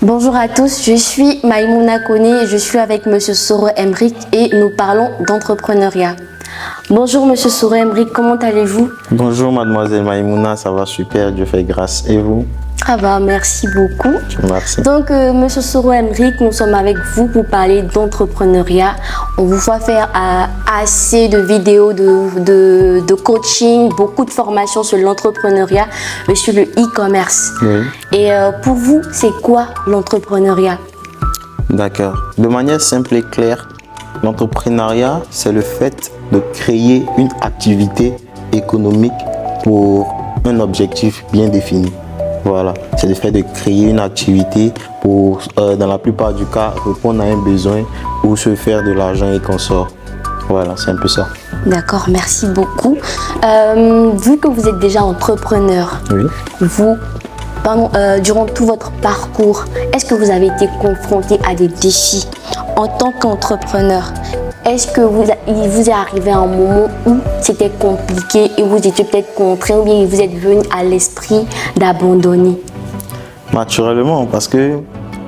Bonjour à tous, je suis Maïmouna Koné et je suis avec Monsieur Soro Emric et nous parlons d'entrepreneuriat. Bonjour Monsieur Soro Emric, comment allez-vous? Bonjour Mademoiselle Maïmouna, ça va super, Dieu fait grâce. Et vous? Ça va, merci beaucoup. Merci. Donc Monsieur Soro Emric, nous sommes avec vous pour parler d'entrepreneuriat. On vous va faire assez de vidéos de coaching, beaucoup de formations sur l'entrepreneuriat et sur le e-commerce. Oui. Et pour vous, c'est quoi l'entrepreneuriat? D'accord. De manière simple et claire, l'entrepreneuriat, c'est le fait de créer une activité économique pour un objectif bien défini. Voilà, c'est le fait de créer une activité pour, dans la plupart du cas, répondre à un besoin ou se faire de l'argent et qu'on sort. Voilà, c'est un peu ça. D'accord, merci beaucoup. Vu que vous êtes déjà entrepreneur, Oui. vous, durant tout votre parcours, est-ce que vous avez été confronté à des défis en tant qu'entrepreneur? Est-ce que il vous est arrivé un moment où c'était compliqué et vous étiez peut-être contraint ou bien il vous êtes venu à l'esprit d'abandonner? Naturellement, parce que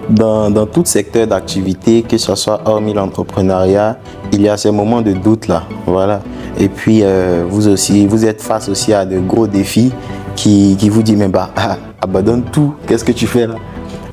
dans tout secteur d'activité, que ce soit hormis l'entrepreneuriat, il y a ces moments de doute là. Voilà. Et puis, vous aussi, vous êtes face aussi à de gros défis qui vous disent, mais abandonne tout, qu'est-ce que tu fais là?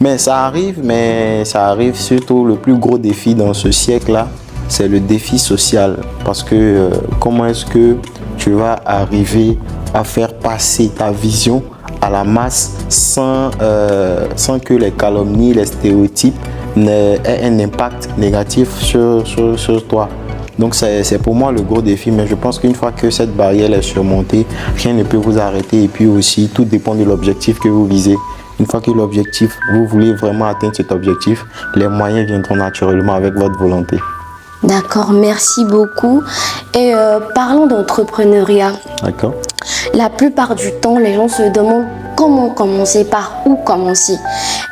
Mais ça arrive surtout le plus gros défi dans ce siècle-là, c'est le défi social. Parce que comment est-ce que tu vas arriver à faire passer ta vision à la masse sans que les calomnies, les stéréotypes aient un impact négatif sur toi. Donc c'est pour moi le gros défi, mais je pense qu'une fois que cette barrière est surmontée, rien ne peut vous arrêter et puis aussi tout dépend de l'objectif que vous visez. Une fois que l'objectif, vous voulez vraiment atteindre cet objectif, les moyens viendront naturellement avec votre volonté. D'accord, merci beaucoup. Et parlons d'entrepreneuriat. D'accord. La plupart du temps, les gens se demandent comment commencer, par où commencer.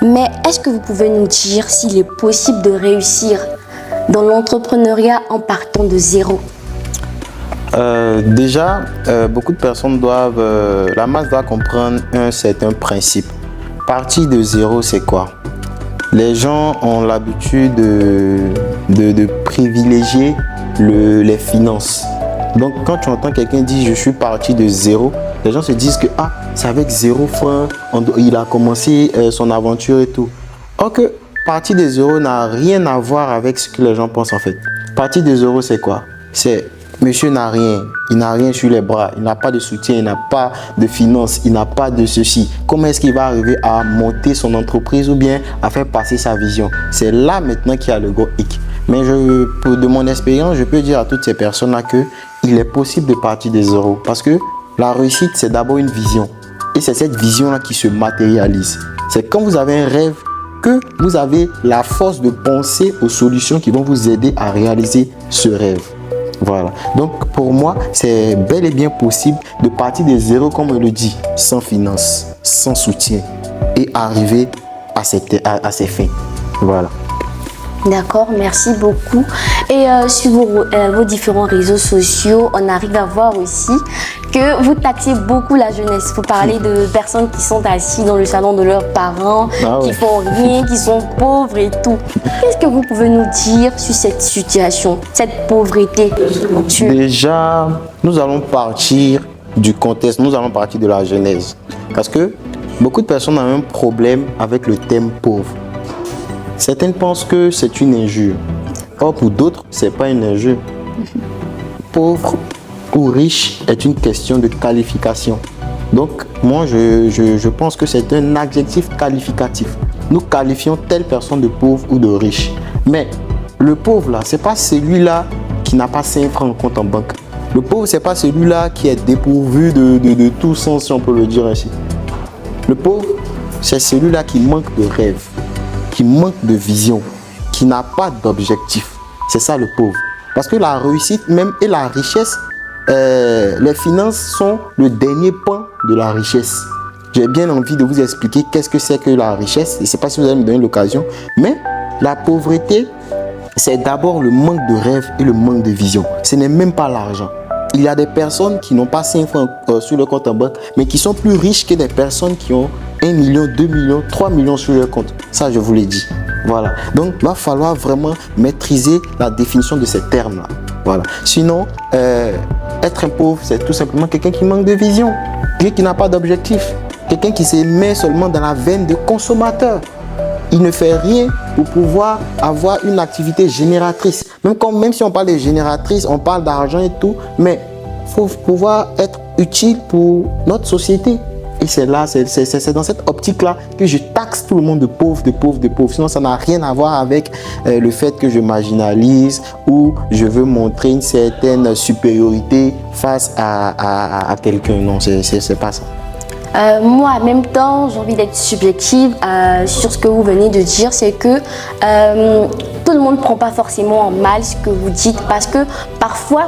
Mais est-ce que vous pouvez nous dire s'il est possible de réussir dans l'entrepreneuriat en partant de zéro? Déjà, beaucoup de personnes la masse doit comprendre un certain principe. Partir de zéro, c'est quoi? Les gens ont l'habitude de privilégier les finances. Donc, quand tu entends quelqu'un dire « je suis parti de zéro », les gens se disent que c'est avec 0 francs, il a commencé son aventure et tout. Or que partir de zéro n'a rien à voir avec ce que les gens pensent en fait. Partir de zéro, c'est quoi? C'est monsieur n'a rien, il n'a rien sur les bras, il n'a pas de soutien, il n'a pas de finances, il n'a pas de ceci. Comment est-ce qu'il va arriver à monter son entreprise ou bien à faire passer sa vision? C'est là maintenant qu'il y a le gros hic. Mais de mon expérience, je peux dire à toutes ces personnes-là qu'il est possible de partir de zéro. Parce que la réussite, c'est d'abord une vision. Et c'est cette vision-là qui se matérialise. C'est quand vous avez un rêve que vous avez la force de penser aux solutions qui vont vous aider à réaliser ce rêve. Voilà. Donc pour moi, c'est bel et bien possible de partir de zéro, comme on le dit, sans finances, sans soutien et arriver à ses fins. Voilà. D'accord, merci beaucoup. Et sur vos différents réseaux sociaux, on arrive à voir aussi que vous taxez beaucoup la jeunesse. Vous parlez de personnes qui sont assises dans le salon de leurs parents, qui font rien, qui sont pauvres et tout. Qu'est-ce que vous pouvez nous dire sur cette situation, cette pauvreté? Déjà, nous allons partir du contexte, nous allons partir de la genèse. Parce que beaucoup de personnes ont un problème avec le thème pauvre. Certaines pensent que c'est une injure. Or, pour d'autres, ce n'est pas une injure. Pauvre ou riche est une question de qualification. Donc, moi, je pense que c'est un adjectif qualificatif. Nous qualifions telle personne de pauvre ou de riche. Mais le pauvre, là, ce n'est pas celui-là qui n'a pas 5 francs en compte en banque. Le pauvre, ce n'est pas celui-là qui est dépourvu de tout sens, si on peut le dire ainsi. Le pauvre, c'est celui-là qui manque de rêve, qui manque de vision, qui n'a pas d'objectif. C'est ça le pauvre. Parce que la réussite même et la richesse, les finances sont le dernier pan de la richesse. J'ai bien envie de vous expliquer qu'est-ce que c'est que la richesse. Je ne sais pas si vous allez me donner l'occasion, mais la pauvreté, c'est d'abord le manque de rêve et le manque de vision. Ce n'est même pas l'argent. Il y a des personnes qui n'ont pas 5 francs sur le compte en banque, mais qui sont plus riches que des personnes qui ont 1 million, 2 millions, 3 millions sur leur compte. Ça, je vous l'ai dit. Voilà. Donc, il va falloir vraiment maîtriser la définition de ces termes-là. Voilà. Sinon, être un pauvre, c'est tout simplement quelqu'un qui manque de vision, quelqu'un qui n'a pas d'objectif, quelqu'un qui se met seulement dans la veine de consommateur. Il ne fait rien pour pouvoir avoir une activité génératrice. Même si on parle de génératrice, on parle d'argent et tout, mais il faut pouvoir être utile pour notre société. Et c'est là, c'est dans cette optique-là que je taxe tout le monde de pauvre, de pauvre, de pauvre. Sinon, ça n'a rien à voir avec le fait que je marginalise ou je veux montrer une certaine supériorité face à quelqu'un. Non, c'est pas ça. Moi, en même temps, j'ai envie d'être subjective sur ce que vous venez de dire, c'est que tout le monde ne prend pas forcément en mal ce que vous dites, parce que parfois,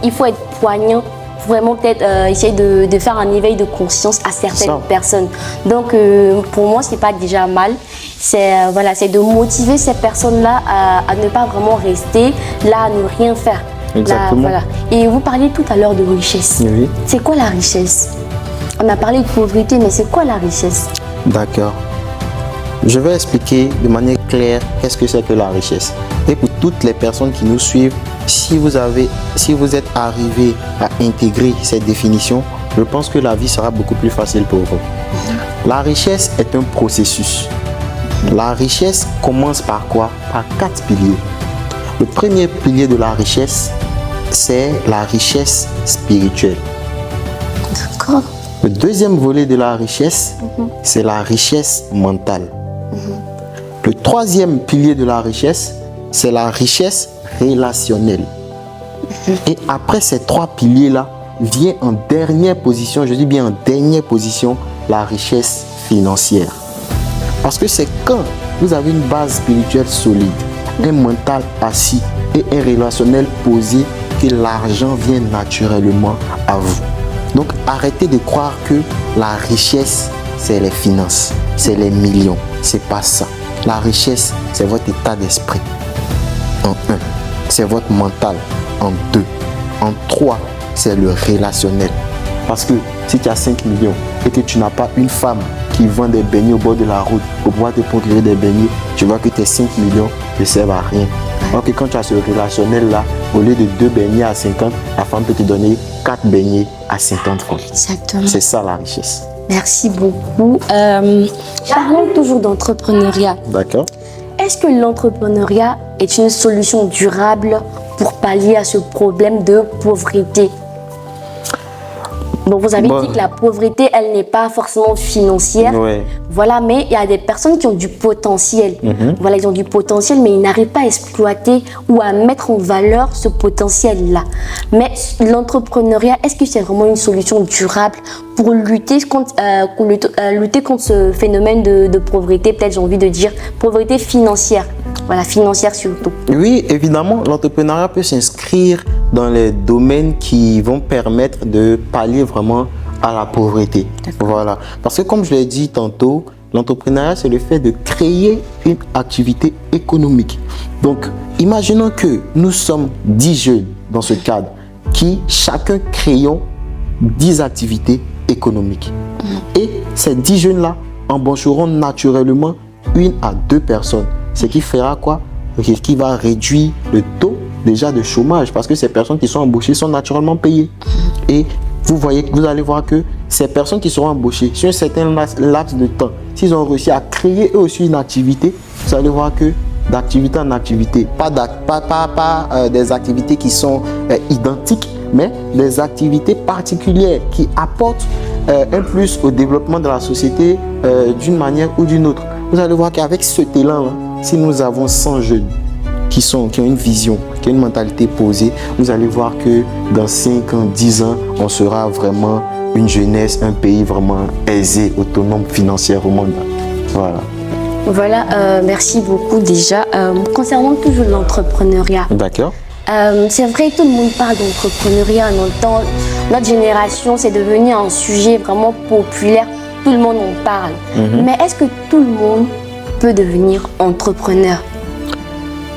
il faut être poignant, vraiment peut-être essayer de faire un éveil de conscience à certaines personnes. Donc, pour moi, c'est pas déjà mal. C'est de motiver ces personnes-là à ne pas vraiment rester là, à ne rien faire. Exactement. Là, Et vous parliez tout à l'heure de richesse. Oui. C'est quoi la richesse? On a parlé de pauvreté, mais c'est quoi la richesse? D'accord. Je vais expliquer de manière claire qu'est-ce que c'est que la richesse. Et pour toutes les personnes qui nous suivent, si vous êtes arrivé à intégrer cette définition, je pense que la vie sera beaucoup plus facile pour vous. La richesse est un processus. La richesse commence par quoi? Par 4 piliers. Le premier pilier de la richesse, c'est la richesse spirituelle. D'accord. Le deuxième volet de la richesse, c'est la richesse mentale. Le troisième pilier de la richesse, c'est la richesse relationnelle. Et après ces 3 piliers-là, vient en dernière position, je dis bien en dernière position, la richesse financière. Parce que c'est quand vous avez une base spirituelle solide, un mental assis et un relationnel posé que l'argent vient naturellement à vous. Donc arrêtez de croire que la richesse, c'est les finances, c'est les millions. C'est pas ça. La richesse, c'est votre état d'esprit. En 1, c'est votre mental. En 2, en 3, c'est le relationnel. Parce que si tu as 5 millions et que tu n'as pas une femme qui vend des beignets au bord de la route pour pouvoir te procurer des beignets, tu vois que tes 5 millions ne servent à rien. Alors que quand tu as ce relationnel-là, au lieu de 2 beignets à 50, la femme peut te donner 4 beignets à 50 francs. Exactement. C'est ça la richesse. Merci beaucoup. Parlons toujours d'entrepreneuriat. D'accord. Est-ce que l'entrepreneuriat est une solution durable pour pallier à ce problème de pauvreté? Donc vous avez dit que la pauvreté, elle n'est pas forcément financière. Ouais. Voilà, mais il y a des personnes qui ont du potentiel. Voilà, ils ont du potentiel, mais ils n'arrivent pas à exploiter ou à mettre en valeur ce potentiel-là. Mais l'entrepreneuriat, est-ce que c'est vraiment une solution durable pour lutter contre ce phénomène de pauvreté, peut-être j'ai envie de dire pauvreté financière. Voilà, financière surtout. Oui, évidemment, l'entrepreneuriat peut s'inscrire dans les domaines qui vont permettre de pallier vraiment à la pauvreté. Voilà. Parce que comme je l'ai dit tantôt, l'entrepreneuriat, c'est le fait de créer une activité économique. Donc, imaginons que nous sommes 10 jeunes dans ce cadre qui, chacun, créons 10 activités économiques. Et ces 10 jeunes-là embaucheront naturellement 1 à 2 personnes. Ce qui fera quoi? Qui va réduire le taux déjà de chômage parce que ces personnes qui sont embauchées sont naturellement payées. Et vous allez voir que ces personnes qui seront embauchées sur un certain laps de temps, s'ils ont réussi à créer eux aussi une activité, vous allez voir que d'activité en activité, pas des activités qui sont identiques, mais des activités particulières qui apportent un plus au développement de la société d'une manière ou d'une autre. Vous allez voir qu'avec cet élan, si nous avons 100 jeunes qui ont une vision, qui ont une mentalité posée, vous allez voir que dans 5 ans, 10 ans, on sera vraiment une jeunesse, un pays vraiment aisé, autonome financièrement. Voilà. Voilà, merci beaucoup déjà. Concernant toujours l'entrepreneuriat. D'accord. C'est vrai, tout le monde parle d'entrepreneuriat en entend. Notre génération, c'est devenu un sujet vraiment populaire. Tout le monde en parle. Mais est-ce que tout le monde peut devenir entrepreneur?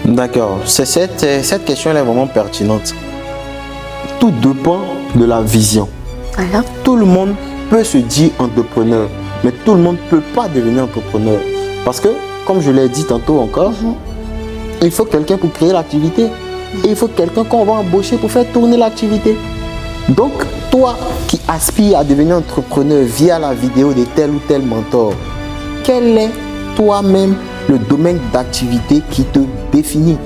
D'accord. Cette question est vraiment pertinente. Tout dépend de la vision. Voilà. Tout le monde peut se dire entrepreneur, mais tout le monde ne peut pas devenir entrepreneur. Parce que, comme je l'ai dit tantôt encore, il faut quelqu'un pour créer l'activité. Et il faut quelqu'un qu'on va embaucher pour faire tourner l'activité. Donc, toi qui aspires à devenir entrepreneur via la vidéo de tel ou tel mentor, quel est toi-même le domaine d'activité qui te définit?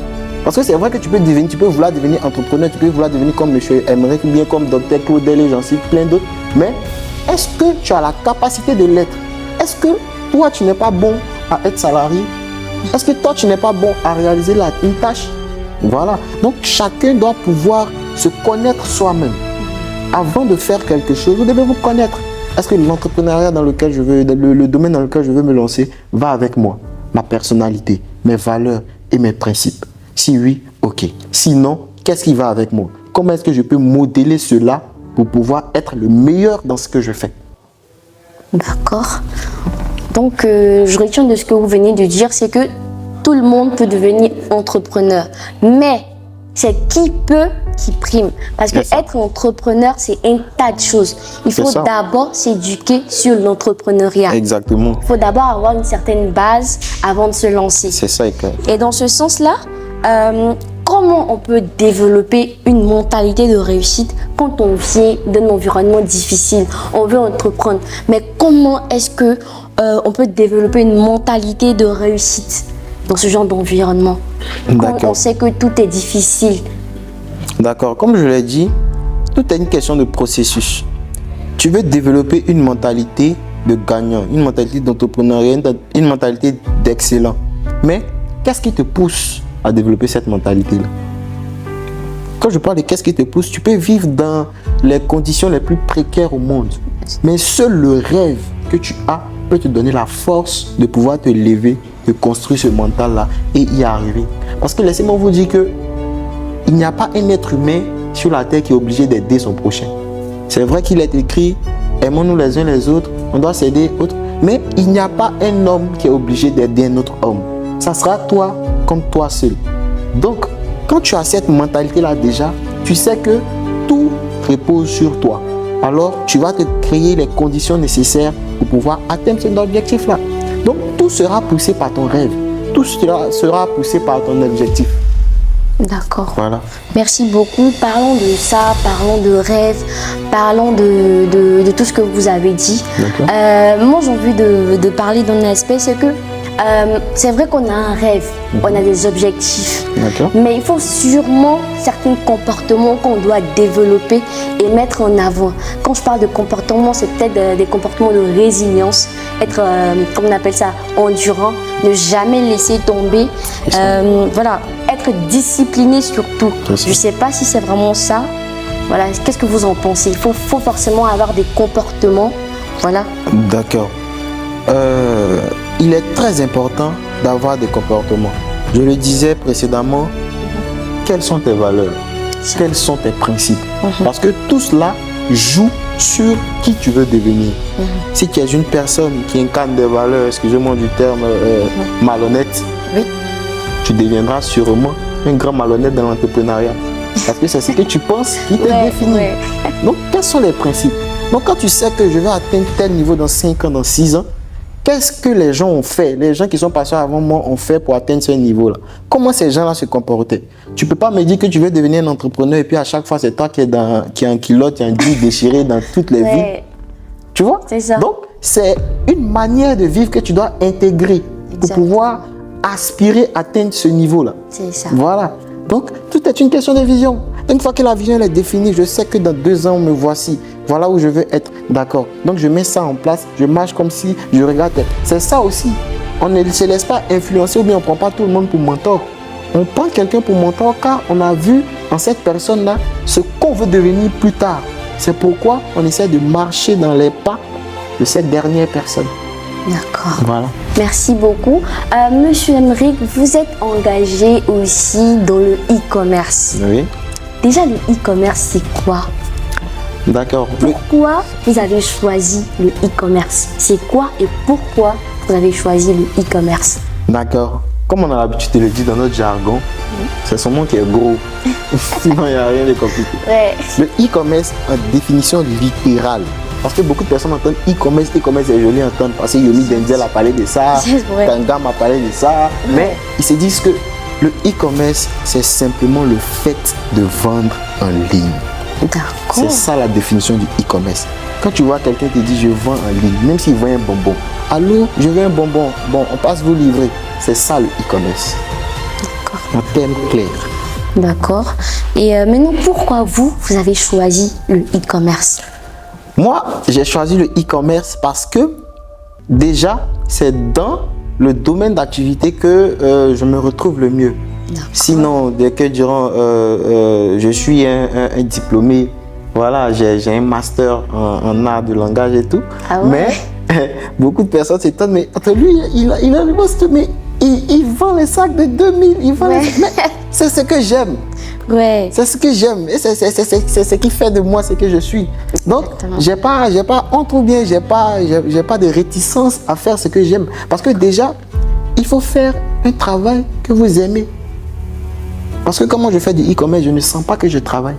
Parce que c'est vrai que tu peux vouloir devenir entrepreneur, tu peux vouloir devenir comme M. Emmerich, ou bien comme Dr Claudel et j'en cite plein d'autres. Mais est-ce que tu as la capacité de l'être? Est-ce que toi, tu n'es pas bon à être salarié? Est-ce que toi, tu n'es pas bon à réaliser une tâche? Voilà. Donc, chacun doit pouvoir se connaître soi-même. Avant de faire quelque chose, vous devez vous connaître. Est-ce que l'entrepreneuriat dans lequel je veux, le domaine dans lequel je veux me lancer va avec moi, ma personnalité, mes valeurs et mes principes? Si oui, ok. Sinon, qu'est-ce qui va avec moi? Comment est-ce que je peux modeler cela pour pouvoir être le meilleur dans ce que je fais? D'accord. Donc, je retiens de ce que vous venez de dire, c'est que tout le monde peut devenir entrepreneur. Mais c'est qui peut qui prime. Parce que être entrepreneur, c'est un tas de choses. Il faut d'abord s'éduquer sur l'entrepreneuriat. Exactement. Il faut d'abord avoir une certaine base avant de se lancer. C'est ça, exact. Et dans ce sens-là, comment on peut développer une mentalité de réussite quand on vient d'un environnement difficile, on veut entreprendre. Mais comment est-ce que on peut développer une mentalité de réussite dans ce genre d'environnement quand on sait que tout est difficile? D'accord. Comme je l'ai dit, tout est une question de processus. Tu veux développer une mentalité de gagnant, une mentalité d'entrepreneuriat, une mentalité d'excellent. Mais qu'est-ce qui te pousse à développer cette mentalité-là? Quand je parle de qu'est-ce qui te pousse, tu peux vivre dans les conditions les plus précaires au monde. Mais seul le rêve que tu as peut te donner la force de pouvoir te lever, de construire ce mental-là et y arriver. Parce que laissez-moi vous dire que il n'y a pas un être humain sur la terre qui est obligé d'aider son prochain. C'est vrai qu'il est écrit, aimons-nous les uns les autres, on doit s'aider autres. Mais il n'y a pas un homme qui est obligé d'aider un autre homme. Ça sera toi comme toi seul. Donc, quand tu as cette mentalité-là déjà, tu sais que tout repose sur toi. Alors, tu vas te créer les conditions nécessaires pour pouvoir atteindre cet objectif-là. Donc, tout sera poussé par ton rêve. Tout sera poussé par ton objectif. D'accord. Voilà. Merci beaucoup. Parlons de ça, parlons de rêve, parlons de tout ce que vous avez dit. Moi, j'ai envie de parler d'un aspect, c'est que c'est vrai qu'on a un rêve, on a des objectifs, mais il faut sûrement certains comportements qu'on doit développer et mettre en avant. Quand je parle de comportement, c'est peut-être des comportements de résilience, être, comme on appelle ça, endurant, ne jamais laisser tomber, voilà, être discipliné surtout. Je ne sais pas si c'est vraiment ça. Voilà, qu'est-ce que vous en pensez? Il faut forcément avoir des comportements, voilà. D'accord. Il est très important d'avoir des comportements. Je le disais précédemment, quelles sont tes valeurs? Quels sont tes principes? Parce que tout cela joue sur qui tu veux devenir. Si tu es une personne qui incarne des valeurs, excusez-moi du terme, malhonnête, tu deviendras sûrement un grand malhonnête dans l'entrepreneuriat. Parce que c'est ce que tu penses qui te définit. Donc, quels sont les principes? Donc, quand tu sais que je vais atteindre tel niveau dans 5 ans, dans 6 ans, qu'est-ce que les gens ont fait? Les gens qui sont passés avant moi ont fait pour atteindre ce niveau-là. Comment ces gens-là se comportaient? Tu ne peux pas me dire que tu veux devenir un entrepreneur et puis à chaque fois, c'est toi qui es en culotte, qui es en jean déchiré dans toutes les vies. Tu vois? C'est ça. Donc, c'est une manière de vivre que tu dois intégrer pour pouvoir aspirer à atteindre ce niveau-là. C'est ça. Voilà. Donc, tout est une question de vision. Une fois que la vision est définie, je sais que dans 2 ans, me voici. Voilà où je veux être. D'accord. Donc, je mets ça en place. Je marche comme si je regardais. C'est ça aussi. On ne se laisse pas influencer ou bien on ne prend pas tout le monde pour mentor. On prend quelqu'un pour mentor car on a vu en cette personne-là ce qu'on veut devenir plus tard. C'est pourquoi on essaie de marcher dans les pas de cette dernière personne. D'accord. Voilà. Merci beaucoup. Monsieur Emmerich, vous êtes engagé aussi dans le e-commerce. Oui. Déjà, le e-commerce, c'est quoi? D'accord. Pourquoi vous avez choisi le e-commerce? C'est quoi et pourquoi vous avez choisi le e-commerce? D'accord. Comme on a l'habitude de le dire dans notre jargon, c'est son nom qui est gros. Sinon, il n'y a rien de compliqué. Le e-commerce, en définition littérale, Parce que beaucoup de personnes entendent e-commerce est joli à entendre. Parce que Yomi Denzel a parlé de ça, Tangam a parlé de ça. Mais ils se disent que le e-commerce, c'est simplement le fait de vendre en ligne. C'est ça la définition du e-commerce. Quand tu vois quelqu'un te dit je vends en ligne, même s'il vend un bonbon. Allô, je veux un bonbon. Bon, on passe vous livrer. C'est ça le e-commerce. En termes clairs. D'accord. Et maintenant, pourquoi vous avez choisi le e-commerce? Moi, j'ai choisi le e-commerce parce que déjà, c'est dans le domaine d'activité que je me retrouve le mieux. Sinon, dès que diront je suis un diplômé, voilà, j'ai un master en art de langage et tout. Ah ouais? Mais beaucoup de personnes s'étonnent, mais attends, lui, il a un poste, mais il vend les sacs de 2000, il vend les... Mais c'est ce que j'aime. Ouais. C'est ce que j'aime et c'est ce qui fait de moi ce que je suis. Donc, j'ai pas honte ou bien j'ai pas de réticence à faire ce que j'aime. Parce que déjà, il faut faire un travail que vous aimez. Parce que quand moi je fais du e-commerce, je ne sens pas que je travaille.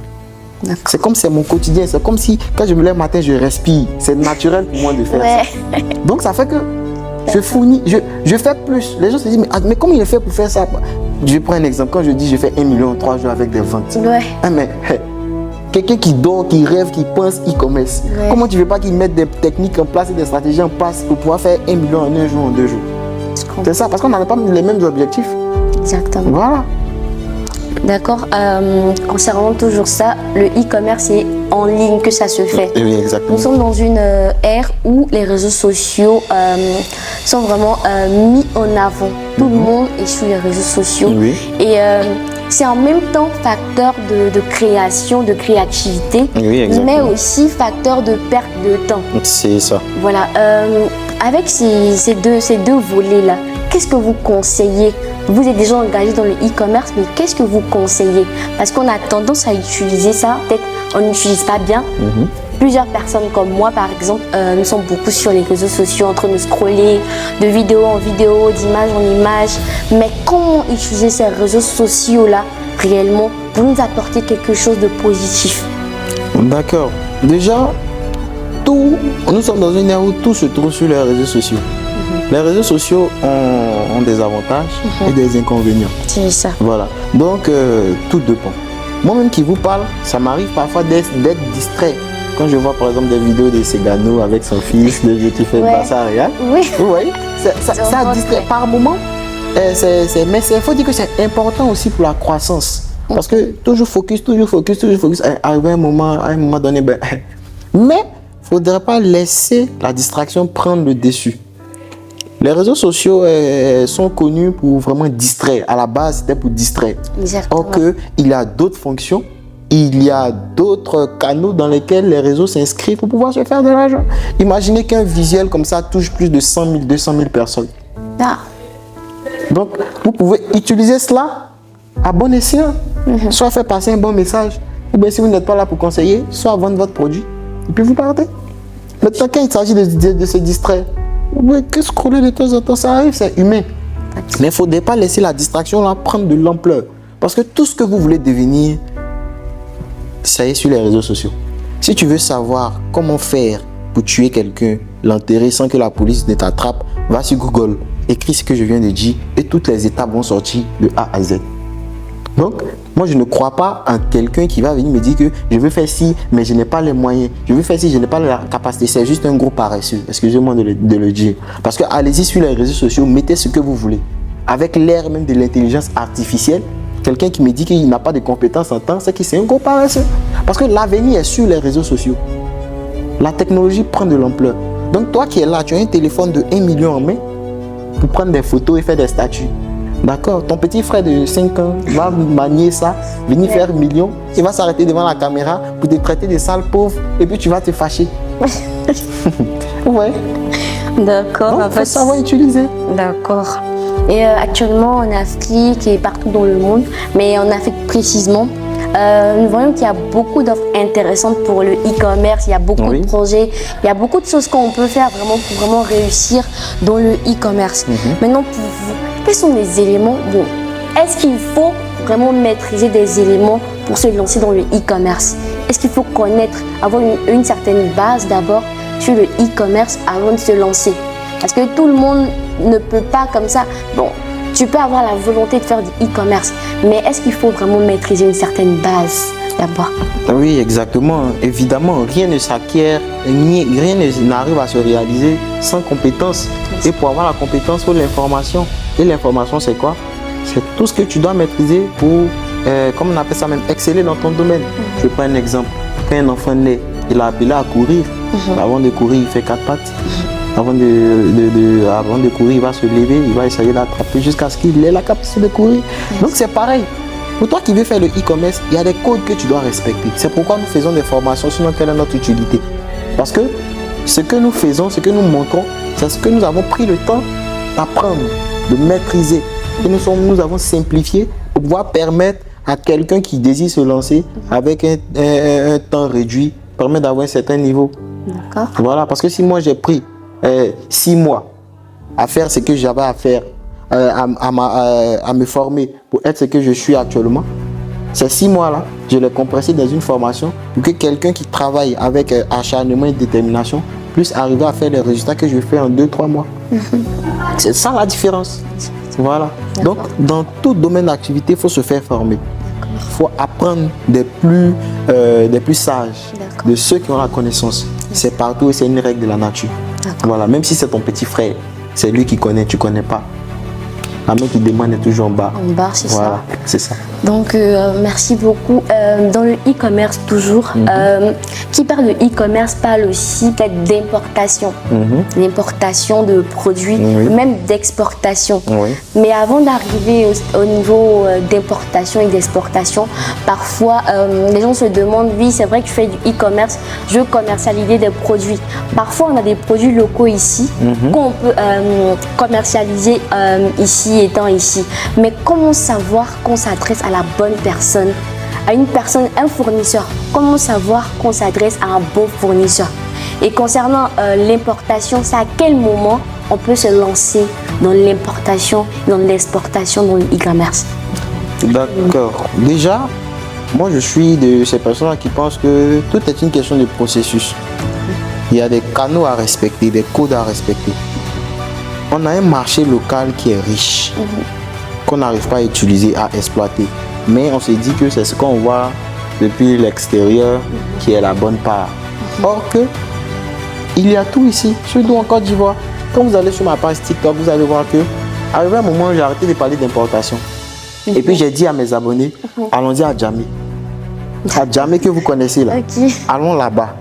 C'est comme c'est mon quotidien. C'est comme si quand je me lève le matin, je respire. C'est naturel pour moi de faire ça. Donc, ça fait que je fournis, je fais plus. Les gens se disent, mais comment il fait pour faire ça? Je prends un exemple. Quand je dis je fais 1 million en 3 jours avec des ventes. Mais quelqu'un qui dort, qui rêve, qui pense e-commerce. Comment tu ne veux pas qu'ils mettent des techniques en place et des stratégies en place pour pouvoir faire 1 million en 1 jour, en 2 jours? C'est ça, parce qu'on n'a pas les mêmes objectifs. Exactement. Voilà. D'accord. Concernant toujours ça, le e-commerce, c'est en ligne que ça se fait. Oui, exactement. Nous sommes dans une ère où les réseaux sociaux sont vraiment mis en avant. Tout le monde est sur les réseaux sociaux. Oui. Et c'est en même temps facteur de création, de créativité, mais aussi facteur de perte de temps. C'est ça. Voilà. Avec ces deux volets-là, qu'est-ce que vous conseillez? Vous êtes déjà engagé dans le e-commerce, mais qu'est-ce que vous conseillez? Parce qu'on a tendance à utiliser ça, peut-être on n'utilise pas bien. Plusieurs personnes comme moi, par exemple, nous sommes beaucoup sur les réseaux sociaux, en train de scroller de vidéo en vidéo, d'image en image. Mais comment utiliser ces réseaux sociaux-là réellement pour nous apporter quelque chose de positif? D'accord. Déjà, nous sommes dans une ère où tout se trouve sur les réseaux sociaux. Les réseaux sociaux ont des avantages et des inconvénients. C'est ça. Voilà. Donc, tout dépend. Moi-même qui vous parle, ça m'arrive parfois d'être distrait. Quand je vois par exemple des vidéos de Segano avec son fils, de tu fais Bassa Real. Oui. Vous voyez, ça distrait par moment. Mais il faut dire que c'est important aussi pour la croissance. Parce que toujours focus. À un moment donné, mais il ne faudrait pas laisser la distraction prendre le dessus. Les réseaux sociaux sont connus pour vraiment distraire. À la base, c'était pour distraire. Or qu'il y a d'autres fonctions, il y a d'autres canaux dans lesquels les réseaux s'inscrivent pour pouvoir se faire de l'argent. Imaginez qu'un visuel comme ça touche plus de 100 000, 200 000 personnes. Donc, vous pouvez utiliser cela à bon escient. Soit faire passer un bon message, ou bien si vous n'êtes pas là pour conseiller, soit vendre votre produit, et puis vous partez. Maintenant, quand il s'agit de se distraire, que scroller de temps en temps, ça arrive, c'est humain. Mais il ne faudrait pas laisser la distraction là prendre de l'ampleur. Parce que tout ce que vous voulez devenir, ça est sur les réseaux sociaux. Si tu veux savoir comment faire pour tuer quelqu'un, l'enterrer sans que la police ne t'attrape, va sur Google, écris ce que je viens de dire et toutes les étapes vont sortir de A à Z. Donc, moi, je ne crois pas en quelqu'un qui va venir me dire que je veux faire ci, mais je n'ai pas les moyens. Je veux faire ci, je n'ai pas la capacité. C'est juste un gros paresseux. Excusez-moi de le dire. Parce que allez-y sur les réseaux sociaux, mettez ce que vous voulez. Avec l'ère même de l'intelligence artificielle, quelqu'un qui me dit qu'il n'a pas de compétences en temps, c'est que c'est un gros paresseux. Parce que l'avenir est sur les réseaux sociaux. La technologie prend de l'ampleur. Donc, toi qui es là, tu as un téléphone de 1 million en main pour prendre des photos et faire des statuts. D'accord, ton petit frère de 5 ans va manier ça, venir faire millions, il va s'arrêter devant la caméra pour te traiter de sale pauvre et puis tu vas te fâcher. Ouais. D'accord. Il faut savoir utiliser. D'accord. Et actuellement en Afrique et partout dans le monde, mais en Afrique précisément, nous voyons qu'il y a beaucoup d'offres intéressantes pour le e-commerce, il y a beaucoup de projets, il y a beaucoup de choses qu'on peut faire vraiment pour vraiment réussir dans le e-commerce. Maintenant, pour vous, quels sont les éléments? Bon, est-ce qu'il faut vraiment maîtriser des éléments pour se lancer dans le e-commerce? Est-ce qu'il faut connaître, avoir une certaine base d'abord? sur le e-commerce avant de se lancer? Parce que tout le monde ne peut pas comme ça. Bon, tu peux avoir la volonté de faire du e-commerce, mais est-ce qu'il faut vraiment maîtriser une certaine base d'abord? Oui, exactement. Évidemment, rien ne s'acquiert, rien n'arrive à se réaliser sans compétence. Et pour avoir la compétence, il faut l'information. Et l'information, c'est quoi? C'est tout ce que tu dois maîtriser pour, comme on appelle ça même, exceller dans ton domaine. Je prends un exemple. Quand un enfant naît, il a appelé à courir. Avant de courir, il fait 4 pattes. Avant de courir, il va se lever, il va essayer d'attraper jusqu'à ce qu'il ait la capacité de courir. Donc c'est pareil. Pour toi qui veux faire le e-commerce, il y a des codes que tu dois respecter. C'est pourquoi nous faisons des formations, sinon quelle est notre utilité? Parce que ce que nous faisons, ce que nous montrons, c'est ce que nous avons pris le temps d'apprendre, de maîtriser. Et nous avons simplifié pour pouvoir permettre à quelqu'un qui désire se lancer avec un temps réduit, permettre d'avoir un certain niveau. D'accord. Voilà, parce que si moi j'ai pris 6 mois à faire ce que j'avais à faire, à me former pour être ce que je suis actuellement, ces 6 mois-là, je les compressé dans une formation pour que quelqu'un qui travaille avec acharnement et détermination puisse arriver à faire les résultats que je fais en 2-3 mois. C'est ça la différence. Voilà. Donc, dans tout domaine d'activité, il faut se faire former. Il faut apprendre des plus sages, de ceux qui ont la connaissance. C'est partout et c'est une règle de la nature. Voilà. Même si c'est ton petit frère, c'est lui qui connaît, tu ne connais pas. La main qui demande est toujours en bas. En bas, c'est voilà, ça. C'est ça. Donc, merci beaucoup. Dans le e-commerce, toujours, qui parle de e-commerce parle aussi peut-être d'importation. L'importation de produits, même d'exportation. Mais avant d'arriver au niveau d'importation et d'exportation, parfois, les gens se demandent, oui, c'est vrai que je fais du e-commerce, je veux commercialiser des produits. Parfois, on a des produits locaux ici qu'on peut commercialiser ici, étant ici. Mais comment savoir qu'on s'adresse à la bonne personne, à une personne, un fournisseur? Comment savoir qu'on s'adresse à un bon fournisseur? Et concernant l'importation, c'est à quel moment on peut se lancer dans l'importation, dans l'exportation, dans le e-commerce? D'accord. Déjà, moi je suis de ces personnes qui pensent que tout est une question de processus. Il y a des canaux à respecter, des codes à respecter. On a un marché local qui est riche, qu'on n'arrive pas à utiliser, à exploiter. Mais on se dit que c'est ce qu'on voit depuis l'extérieur qui est la bonne part. Or que, il y a tout ici, surtout en Côte d'Ivoire. Quand vous allez sur ma page TikTok, vous allez voir que, arrivé un moment, j'ai arrêté de parler d'importation. Et puis j'ai dit à mes abonnés, allons-y à Djamé. À Djamé que vous connaissez là. Allons là-bas.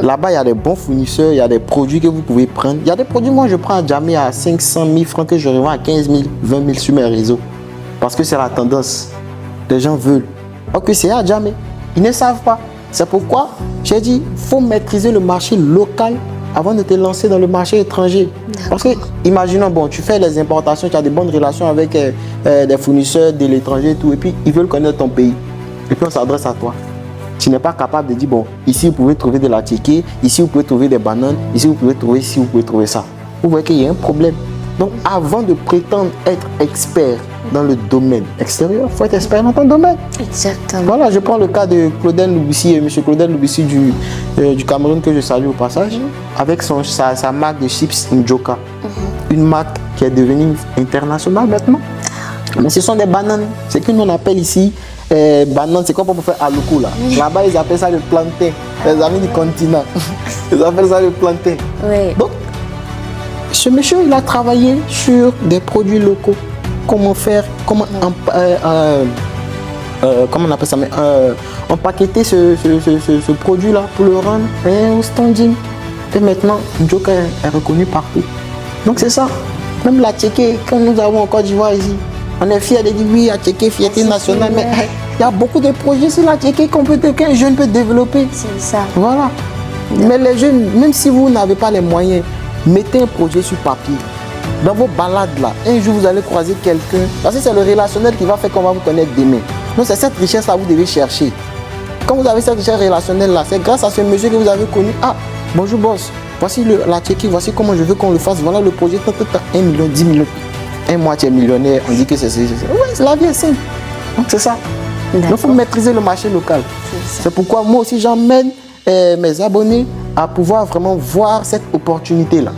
Là-bas, il y a des bons fournisseurs, il y a des produits que vous pouvez prendre. Il y a des produits, moi je prends à Djamé à 500 000 francs que je revends à 15 000, 20 000 sur mes réseaux. Parce que c'est la tendance. Les gens veulent. Alors que c'est à Djamé. Ils ne savent pas. C'est pourquoi j'ai dit, il faut maîtriser le marché local avant de te lancer dans le marché étranger. Parce que, imaginons, bon, tu fais les importations, tu as des bonnes relations avec des fournisseurs de l'étranger et tout, et puis ils veulent connaître ton pays. Et puis on s'adresse à toi. Tu n'es pas capable de dire, bon, ici vous pouvez trouver de la tchéké, ici vous pouvez trouver des bananes, ici vous pouvez trouver ci, vous pouvez trouver ça. Vous voyez qu'il y a un problème. Donc avant de prétendre être expert dans le domaine extérieur, il faut être expert dans ton domaine. Exactement. Voilà, je prends le cas de Claudel Loubissi, M. Claudel Loubissi du Cameroun que je salue au passage, avec sa marque de chips Njoka. Une marque qui est devenue internationale maintenant. Mais ce sont des bananes. C'est que nous on appelle ici banane, c'est comme on peut faire à l'oukou là. Là-bas, ils appellent ça le plantain. Les amis du continent. Ils appellent ça le plantain. Donc, ce monsieur, il a travaillé sur des produits locaux. Comment faire, comment on appelle ça, empaqueter ce produit-là pour le rendre au standing. Et maintenant, Njoka est reconnu partout. Donc, c'est ça. Même la tchéké, quand nous avons en Côte d'Ivoire ici, on est fiers de dire oui, la tchéké, fierté nationale, mais il y a beaucoup de projets sur la tchéké qu'un jeune peut développer. C'est ça. Voilà. Mais les jeunes, même si vous n'avez pas les moyens, mettez un projet sur papier. Dans vos balades là, un jour vous allez croiser quelqu'un, parce que c'est le relationnel qui va faire qu'on va vous connaître demain. Donc c'est cette richesse là que vous devez chercher. Quand vous avez cette richesse relationnelle là, c'est grâce à ce monsieur que vous avez connu. Ah, bonjour boss, voici la tchéké, voici comment je veux qu'on le fasse, voilà le projet, 1 million, 10 millions. Un mois tu es millionnaire, on dit que c'est la vie est simple. Donc c'est ça. Donc il faut maîtriser le marché local. C'est pourquoi moi aussi j'emmène mes abonnés à pouvoir vraiment voir cette opportunité-là.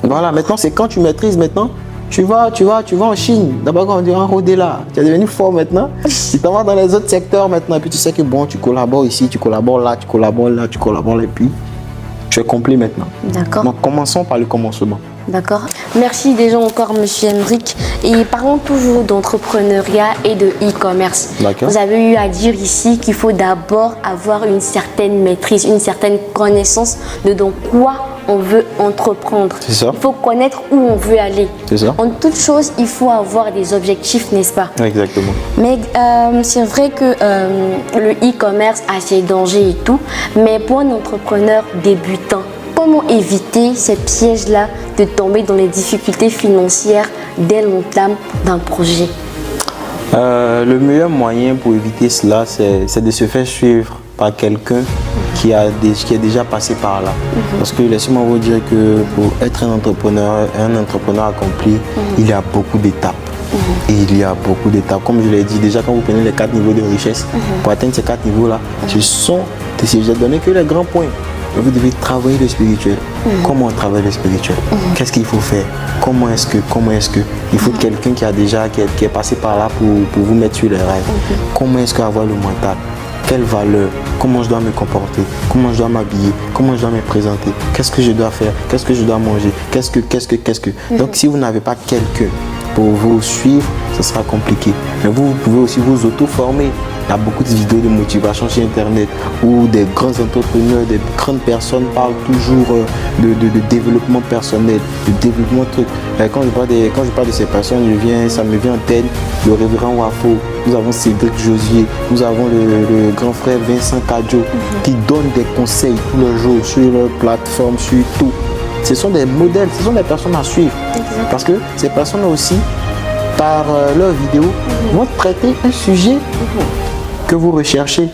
Voilà, maintenant, c'est quand tu maîtrises maintenant, tu vas en Chine. D'abord, quand on dit en Rodela, tu es devenu fort maintenant. Tu t'en vas dans les autres secteurs maintenant. Et puis tu sais que bon, tu collabores ici, tu collabores là, tu collabores là, tu collabores là. Et puis, tu es complet maintenant. D'accord. Donc, commençons par le commencement. D'accord. Merci déjà encore, Monsieur Emeric. Et parlons toujours d'entrepreneuriat et de e-commerce. D'accord. Vous avez eu à dire ici qu'il faut d'abord avoir une certaine maîtrise, une certaine connaissance de dans quoi on veut entreprendre. C'est ça. Il faut connaître où on veut aller. C'est ça. En toute chose, il faut avoir des objectifs, n'est-ce pas? Exactement. Mais c'est vrai que le e-commerce a ses dangers et tout, mais pour un entrepreneur débutant, comment éviter ces pièges-là de tomber dans les difficultés financières dès l'entame d'un projet? Le meilleur moyen pour éviter cela, c'est de se faire suivre par quelqu'un qui est déjà passé par là. Parce que laissez-moi vous dire que pour être un entrepreneur accompli, il y a beaucoup d'étapes. Et il y a beaucoup d'étapes. Comme je l'ai dit déjà, quand vous prenez les 4 niveaux de richesse, pour atteindre ces 4 niveaux-là, je n'ai donné que les grands points. Mais vous devez travailler le spirituel. Comment on travaille le spirituel? Qu'est-ce qu'il faut faire? Comment est-ce que il faut quelqu'un qui est passé par là pour vous mettre sur les rails. Comment est-ce qu'avoir le mental? Quelle valeur? Comment je dois me comporter? Comment je dois m'habiller? Comment je dois me présenter? Qu'est-ce que je dois faire? Qu'est-ce que je dois manger? Qu'est-ce que? Donc si vous n'avez pas quelqu'un pour vous suivre, ce sera compliqué. Mais vous pouvez aussi vous auto-former. Il y a beaucoup de vidéos de motivation sur Internet où des grands entrepreneurs, des grandes personnes parlent toujours de développement personnel, de développement truc. Quand je parle de ces personnes, ça me vient en tête le révérend Wafo, nous avons Cédric Josier, nous avons le grand frère Vincent Kadjo qui donne des conseils tous les jours sur leur plateforme, sur tout. Ce sont des modèles, ce sont des personnes à suivre. Parce que ces personnes aussi, par leurs vidéos, vont traiter un sujet que vous recherchez.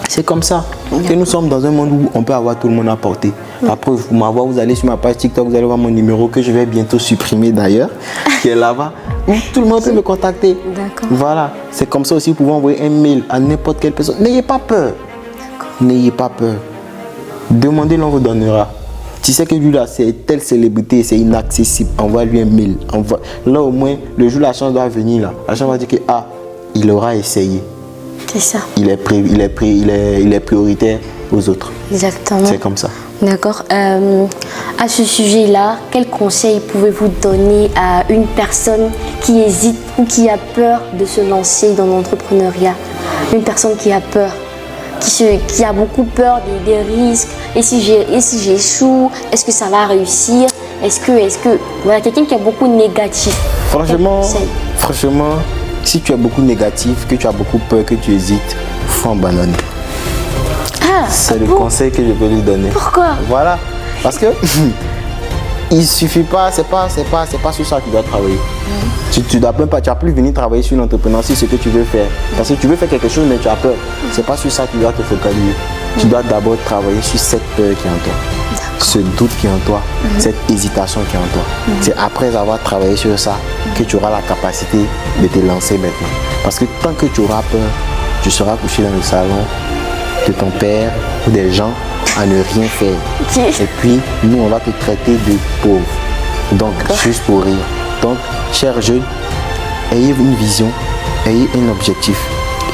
C'est comme ça. Et nous sommes dans un monde où on peut avoir tout le monde à portée. Après, vous allez sur ma page TikTok, vous allez voir mon numéro que je vais bientôt supprimer d'ailleurs, qui est là-bas, où tout le monde peut me contacter. Voilà, c'est comme ça aussi, vous pouvez envoyer un mail à n'importe quelle personne. N'ayez pas peur. N'ayez pas peur. Demandez, l'on vous donnera. Tu sais que lui là, c'est telle célébrité, c'est inaccessible. Envoie-lui un mail. Là au moins, le jour où la chance doit venir, là, la chance va dire que il aura essayé. C'est ça. Il est prioritaire aux autres. Exactement. C'est comme ça. D'accord. À ce sujet-là, quel conseil pouvez-vous donner à une personne qui hésite ou qui a peur de se lancer dans l'entrepreneuriat? Une personne qui a peur, qui a beaucoup peur des risques. Et si j'échoue, est-ce que ça va réussir? Est-ce que voilà, quelqu'un qui est beaucoup négatif. Franchement, si tu es beaucoup négatif, que tu as beaucoup peur, que tu hésites, il faut abandonner. C'est le conseil que je peux lui donner. Pourquoi? Voilà, parce que il suffit pas, c'est pas sur ça que tu dois travailler. Tu dois même pas, tu as plus venir travailler sur l'entrepreneuriat, si c'est ce que tu veux faire. Parce que tu veux faire quelque chose, mais tu as peur. C'est pas sur ça que tu dois te focaliser. Tu dois d'abord travailler sur cette peur qui est en toi, ce doute qui est en toi, cette hésitation qui est en toi. C'est après avoir travaillé sur ça que tu auras la capacité de te lancer maintenant. Parce que tant que tu auras peur, tu seras couché dans le salon de ton père ou des gens à ne rien faire. Et puis, nous, on va te traiter de pauvre. Donc, juste pour rire. Donc, chers jeunes, ayez une vision, ayez un objectif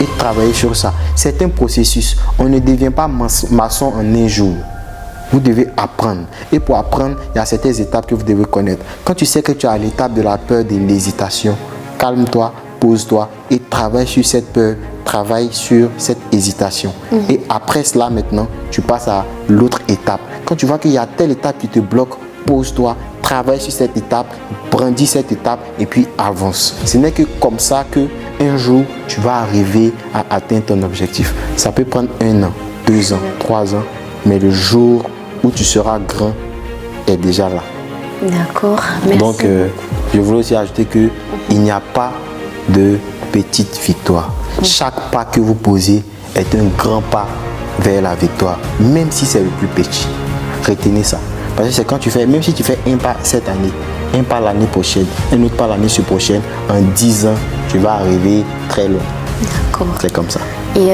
et travaillez sur ça. C'est un processus. On ne devient pas maçon en un jour. Vous devez apprendre. Et pour apprendre, il y a certaines étapes que vous devez connaître. Quand tu sais que tu es à l'étape de la peur, de l'hésitation, calme-toi, pose-toi et travaille sur cette peur, travaille sur cette hésitation. Et après cela, maintenant, tu passes à l'autre étape. Quand tu vois qu'il y a telle étape qui te bloque, pose-toi, travaille sur cette étape, brandis cette étape et puis avance. Ce n'est que comme ça que un jour, tu vas arriver à atteindre ton objectif. Ça peut prendre 1 an, 2 ans, 3 ans, mais le jour où tu seras grand est déjà là. D'accord, merci. Donc, je voulais aussi ajouter qu'il n'y a pas de petite victoire. Chaque pas que vous posez est un grand pas vers la victoire, même si c'est le plus petit. Retenez ça. Parce que c'est quand tu fais, même si tu fais un pas cette année, un pas l'année prochaine, un autre pas l'année prochaine, en 10 ans, tu vas arriver très loin. D'accord. C'est comme ça. Et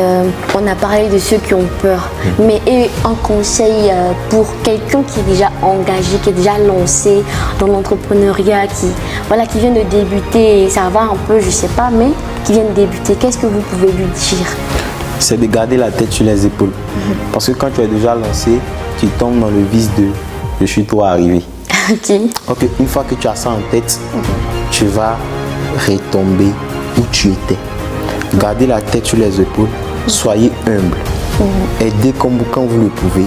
on a parlé de ceux qui ont peur. Mais un conseil pour quelqu'un qui est déjà engagé, qui est déjà lancé dans l'entrepreneuriat, qui vient de débuter, et ça va un peu, je sais pas, mais qui vient de débuter, qu'est-ce que vous pouvez lui dire? C'est de garder la tête sur les épaules. Parce que quand tu es déjà lancé, tu tombes dans le vice de « je suis trop arrivé ». Ok, une fois que tu as ça en tête, tu vas retomber où tu étais. Gardez la tête sur les épaules, soyez humble, aidez quand vous le pouvez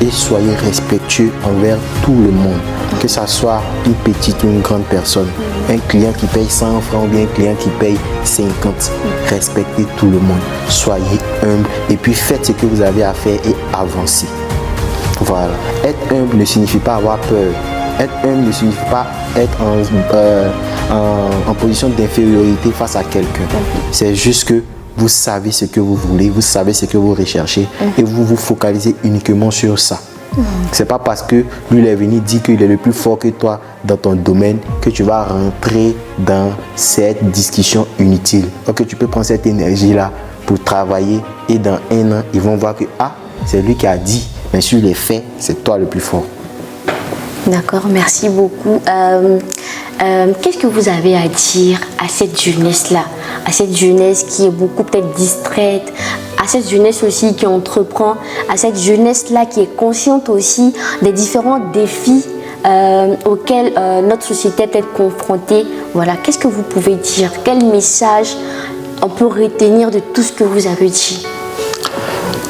et soyez respectueux envers tout le monde, que ce soit une petite ou une grande personne, un client qui paye 100 francs ou bien un client qui paye 50. Respectez tout le monde, soyez humble et puis faites ce que vous avez à faire et avancez. Voilà, être humble ne signifie pas avoir peur. Être humble ne signifie pas être en position d'infériorité face à quelqu'un. C'est juste que vous savez ce que vous voulez, vous savez ce que vous recherchez et vous vous focalisez uniquement sur ça. C'est pas parce que lui il est venu dire qu'il est le plus fort que toi dans ton domaine que tu vas rentrer dans cette discussion inutile. Ok, tu peux prendre cette énergie-là pour travailler et dans 1 an, ils vont voir que c'est lui qui a dit, mais sur les faits, c'est toi le plus fort. D'accord, merci beaucoup. Qu'est-ce que vous avez à dire à cette jeunesse-là, à cette jeunesse qui est beaucoup peut-être distraite, à cette jeunesse aussi qui entreprend, à cette jeunesse-là qui est consciente aussi des différents défis auxquels notre société est peut-être confrontée? Voilà, qu'est-ce que vous pouvez dire? Quel message on peut retenir de tout ce que vous avez dit?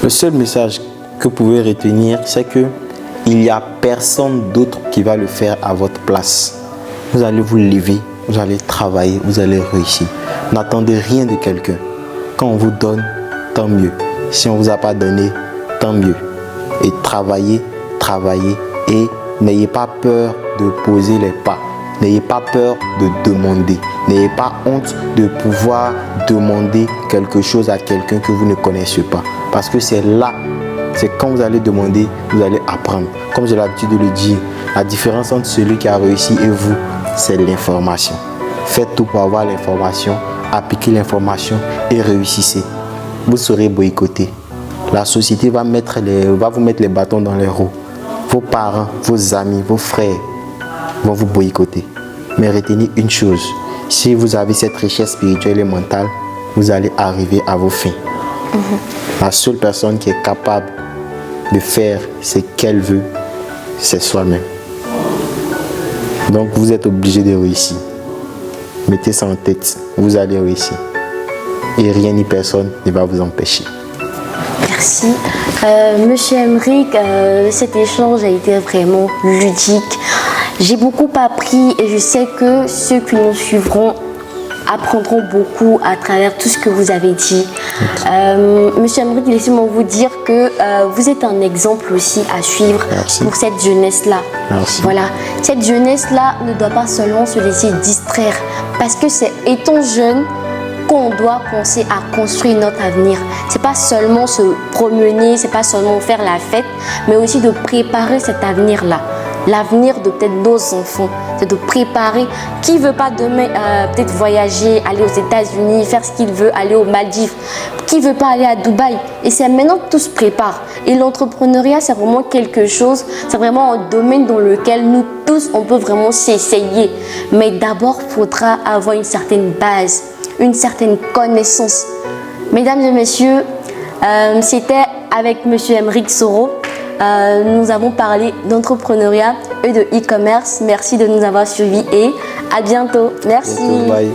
Le seul message que vous pouvez retenir, c'est que il n'y a personne d'autre qui va le faire à votre place. Vous allez vous lever, vous allez travailler, vous allez réussir. N'attendez rien de quelqu'un. Quand on vous donne, tant mieux. Si on ne vous a pas donné, tant mieux. Et travaillez et n'ayez pas peur de poser les pas. N'ayez pas peur de demander. N'ayez pas honte de pouvoir demander quelque chose à quelqu'un que vous ne connaissez pas. Parce que c'est là. C'est quand vous allez demander, vous allez apprendre. Comme j'ai l'habitude de le dire, la différence entre celui qui a réussi et vous, c'est l'information. Faites tout pour avoir l'information, appliquez l'information et réussissez. Vous serez boycotté. La société va vous mettre les bâtons dans les roues. Vos parents, vos amis, vos frères vont vous boycotter. Mais retenez une chose, si vous avez cette richesse spirituelle et mentale, vous allez arriver à vos fins. La seule personne qui est capable de faire ce qu'elle veut, c'est soi-même. Donc vous êtes obligé de réussir. Mettez ça en tête, vous allez réussir. Et rien ni personne ne va vous empêcher. Merci. Monsieur Emeric, cet échange a été vraiment ludique. J'ai beaucoup appris et je sais que ceux qui nous suivront apprendront beaucoup à travers tout ce que vous avez dit. Monsieur Emeric, laissez-moi vous dire que vous êtes un exemple aussi à suivre. Merci. Pour cette jeunesse-là. Voilà, cette jeunesse-là ne doit pas seulement se laisser distraire parce que c'est étant jeune qu'on doit penser à construire notre avenir. C'est pas seulement se promener, c'est pas seulement faire la fête, mais aussi de préparer cet avenir-là. L'avenir de peut-être nos enfants, c'est de préparer. Qui veut pas demain peut-être voyager, aller aux États-Unis, faire ce qu'il veut, aller aux Maldives? Qui veut pas aller à Dubaï? Et c'est maintenant que tout se prépare. Et l'entrepreneuriat, c'est vraiment quelque chose, c'est vraiment un domaine dans lequel nous tous, on peut vraiment s'essayer. Mais d'abord, il faudra avoir une certaine base, une certaine connaissance. Mesdames et messieurs, c'était avec Monsieur Emeric Soro. Nous avons parlé d'entrepreneuriat et de e-commerce. Merci de nous avoir suivis et à bientôt. Merci. Bye.